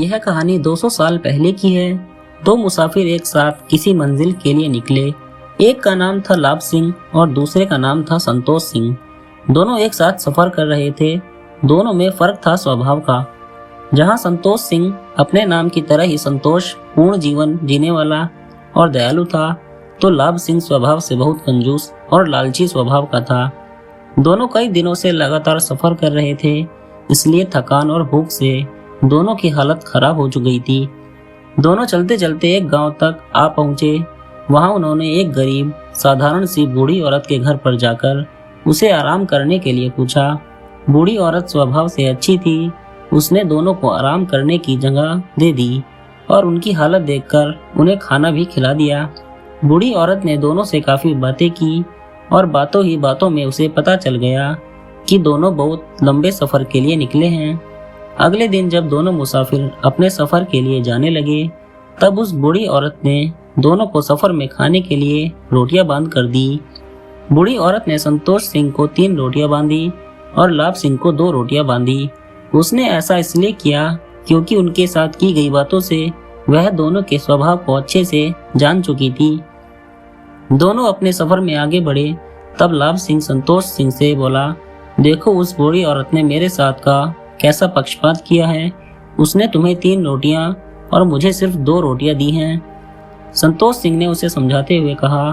यह कहानी 200 साल पहले की है। दो मुसाफिर एक साथ किसी मंजिल के लिए निकले। एक का नाम था लाभ सिंह और दूसरे का नाम था संतोष सिंह। दोनों एक साथ सफर कर रहे थे। दोनों में फर्क था स्वभाव का। जहां संतोष सिंह अपने नाम की तरह ही संतोष पूर्ण जीवन जीने वाला और दयालु था, तो लाभ सिंह स्वभाव से बहुत कंजूस और लालची स्वभाव का था। दोनों कई दिनों से लगातार सफर कर रहे थे, इसलिए थकान और भूख से दोनों की हालत खराब हो चुकी थी। दोनों चलते चलते एक गांव तक आ पहुंचे। वहां उन्होंने एक गरीब साधारण सी बूढ़ी औरत के घर पर जाकर उसे आराम करने के लिए पूछा। बूढ़ी औरत स्वभाव से अच्छी थी। उसने दोनों को आराम करने की जगह दे दी और उनकी हालत देखकर उन्हें खाना भी खिला दिया। बूढ़ी औरत ने दोनों से काफी बातें की और बातों ही बातों में उसे पता चल गया कि दोनों बहुत लंबे सफर के लिए निकले हैं। अगले दिन जब दोनों मुसाफिर अपने सफर के लिए जाने लगे, तब उस बूढ़ी औरत ने दोनों को सफर में खाने के लिए रोटियां बांध कर दी। बूढ़ी औरत ने संतोष सिंह को 3 रोटियां बांधी और लाभ सिंह को 2 रोटियां बांधी। उसने ऐसा इसलिए किया क्योंकि उनके साथ की गई बातों से वह दोनों के स्वभाव को अच्छे से जान चुकी थी। दोनों अपने सफर में आगे बढ़े। तब लाभ सिंह संतोष सिंह से बोला, देखो उस बूढ़ी औरत ने मेरे साथ का कैसा पक्षपात किया है। उसने तुम्हें 3 रोटियां और मुझे सिर्फ 2 रोटियां दी हैं। संतोष सिंह ने उसे समझाते हुए कहा,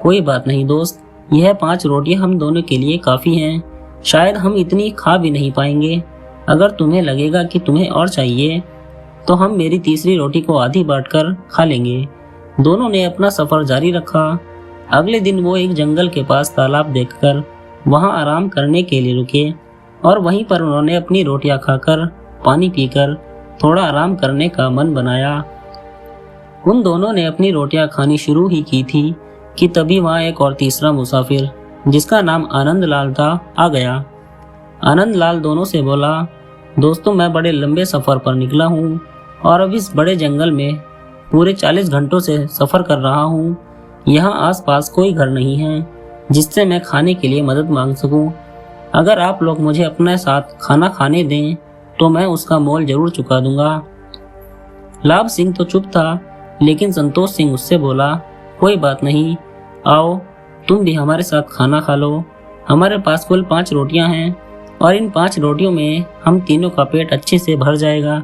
कोई बात नहीं दोस्त, यह 5 रोटियां हम दोनों के लिए काफी हैं। शायद हम इतनी खा भी नहीं पाएंगे। अगर तुम्हें लगेगा कि तुम्हें और चाहिए तो हम मेरी तीसरी रोटी को आधी बांटकर खा लेंगे। दोनों ने अपना सफर जारी रखा। अगले दिन वो एक जंगल के पास तालाब देखकर वहां आराम करने के लिए रुके और वहीं पर उन्होंने अपनी रोटियां खाकर पानी पीकर थोड़ा आराम करने का मन बनाया। उन दोनों ने अपनी रोटियां खानी शुरू ही की थी कि तभी वहां एक और तीसरा मुसाफिर, जिसका नाम आनंद लाल था, आ गया। आनंद लाल दोनों से बोला, दोस्तों मैं बड़े लंबे सफर पर निकला हूँ और अब इस बड़े जंगल में पूरे 40 घंटों से सफर कर रहा हूँ। यहाँ आसपास कोई घर नहीं है जिससे मैं खाने के लिए मदद मांग सकूं। अगर आप लोग मुझे अपने साथ खाना खाने दें तो मैं उसका मोल जरूर चुका दूंगा। लाभ सिंह तो चुप था, लेकिन संतोष सिंह उससे बोला, कोई बात नहीं, आओ तुम भी हमारे साथ खाना खा लो। हमारे पास कुल 5 रोटियां हैं और इन 5 रोटियों में हम तीनों का पेट अच्छे से भर जाएगा।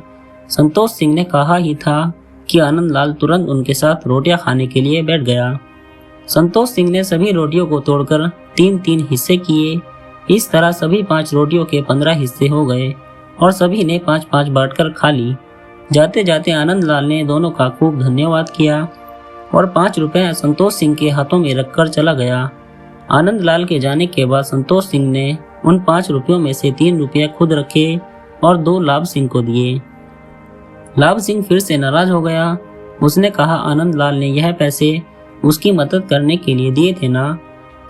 संतोष सिंह ने कहा ही था कि आनंद लाल तुरंत उनके साथ रोटियां खाने के लिए बैठ गया। संतोष सिंह ने सभी रोटियों को तोड़कर 3-3 हिस्से किए। इस तरह सभी 5 रोटियों के 15 हिस्से हो गए और सभी ने 5-5 बांटकर खा ली। जाते जाते आनंद लाल ने दोनों का खूब धन्यवाद किया और 5 रुपए संतोष सिंह के हाथों में रखकर चला गया। आनंद लाल के जाने के बाद संतोष सिंह ने उन 5 रुपयों में से 3 रुपये खुद रखे और 2 लाभ सिंह को दिए। लाभ सिंह फिर से नाराज हो गया। उसने कहा, आनंद लाल ने यह पैसे उसकी मदद करने के लिए दिए थे ना,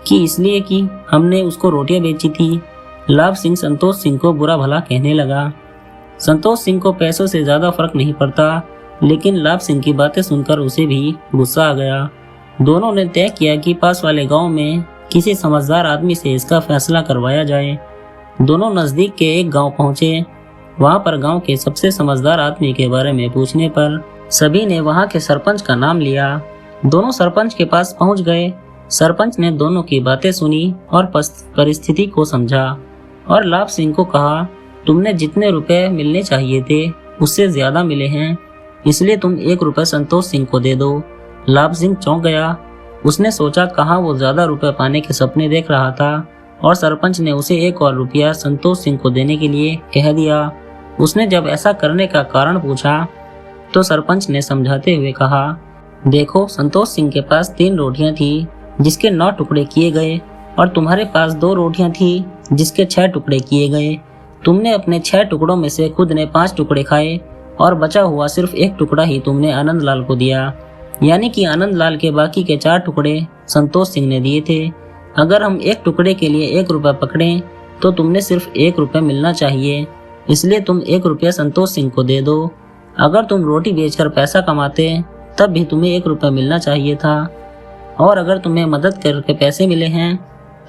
कि इसलिए कि हमने उसको रोटियां बेची थी। लाभ सिंह संतोष सिंह को बुरा भला कहने लगा। संतोष सिंह को पैसों से ज्यादा फर्क नहीं पड़ता, लेकिन लाभ सिंह की बातें सुनकर उसे भी गुस्सा आ गया। दोनों ने तय किया कि पास वाले गांव में किसी समझदार आदमी से इसका फैसला करवाया जाए। दोनों नजदीक के एक गांव पहुंचे। वहां पर गांव के सबसे समझदार आदमी के बारे में पूछने पर सभी ने वहां के सरपंच का नाम लिया। दोनों सरपंच के पास पहुंच गए। सरपंच ने दोनों की बातें सुनी और परिस्थिति को समझा और लाभ सिंह को कहा, तुमने जितने रुपए मिलने चाहिए थे उससे ज्यादा मिले हैं, इसलिए तुम 1 रुपए संतोष सिंह को दे दो। लाभ सिंह चौंक गया। उसने सोचा कहाँ वो ज्यादा रुपए पाने के सपने देख रहा था और सरपंच ने उसे 1 और रुपया संतोष सिंह को देने के लिए कह दिया। उसने जब ऐसा करने का कारण पूछा तो सरपंच ने समझाते हुए कहा, देखो संतोष सिंह के पास 3 रोटियां थी जिसके 9 टुकड़े किए गए और तुम्हारे पास 2 रोटियां थी जिसके 6 टुकड़े किए गए। तुमने अपने 6 टुकड़ों में से खुद ने 5 टुकड़े खाए और बचा हुआ सिर्फ 1 टुकड़ा ही तुमने आनंद लाल को दिया, यानी कि आनंद लाल के बाकी के 4 टुकड़े संतोष सिंह ने दिए थे। अगर हम 1 टुकड़े के लिए 1 रुपया पकड़े तो तुमने सिर्फ 1 रुपया मिलना चाहिए, इसलिए तुम 1 रुपया संतोष सिंह को दे दो। अगर तुम रोटी बेचकर पैसा कमाते तब भी तुम्हें 1 रुपया मिलना चाहिए था, और अगर तुम्हें मदद करके पैसे मिले हैं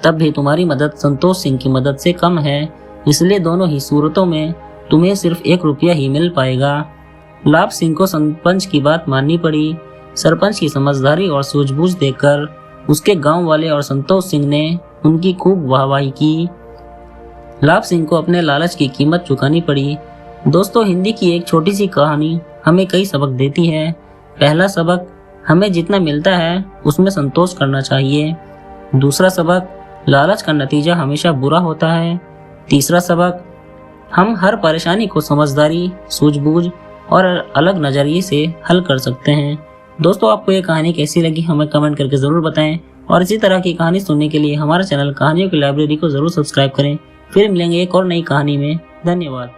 तब भी तुम्हारी मदद संतोष सिंह की मदद से कम है, इसलिए दोनों ही सूरतों में तुम्हें सिर्फ 1 रुपया ही मिल पाएगा। लाभ सिंह को सरपंच की बात माननी पड़ी। सरपंच की समझदारी और सूझबूझ देखकर उसके गांव वाले और संतोष सिंह ने उनकी खूब वाहवाही की। लाभ सिंह को अपने लालच की कीमत चुकानी पड़ी। दोस्तों, हिंदी की एक छोटी सी कहानी हमें कई सबक देती है। पहला सबक, हमें जितना मिलता है उसमें संतोष करना चाहिए। दूसरा सबक, लालच का नतीजा हमेशा बुरा होता है। तीसरा सबक, हम हर परेशानी को समझदारी, सूझबूझ और अलग नजरिए से हल कर सकते हैं। दोस्तों, आपको ये कहानी कैसी लगी हमें कमेंट करके जरूर बताएं और इसी तरह की कहानी सुनने के लिए हमारे चैनल कहानियों की लाइब्रेरी को जरूर सब्सक्राइब करें। फिर मिलेंगे एक और नई कहानी में। धन्यवाद।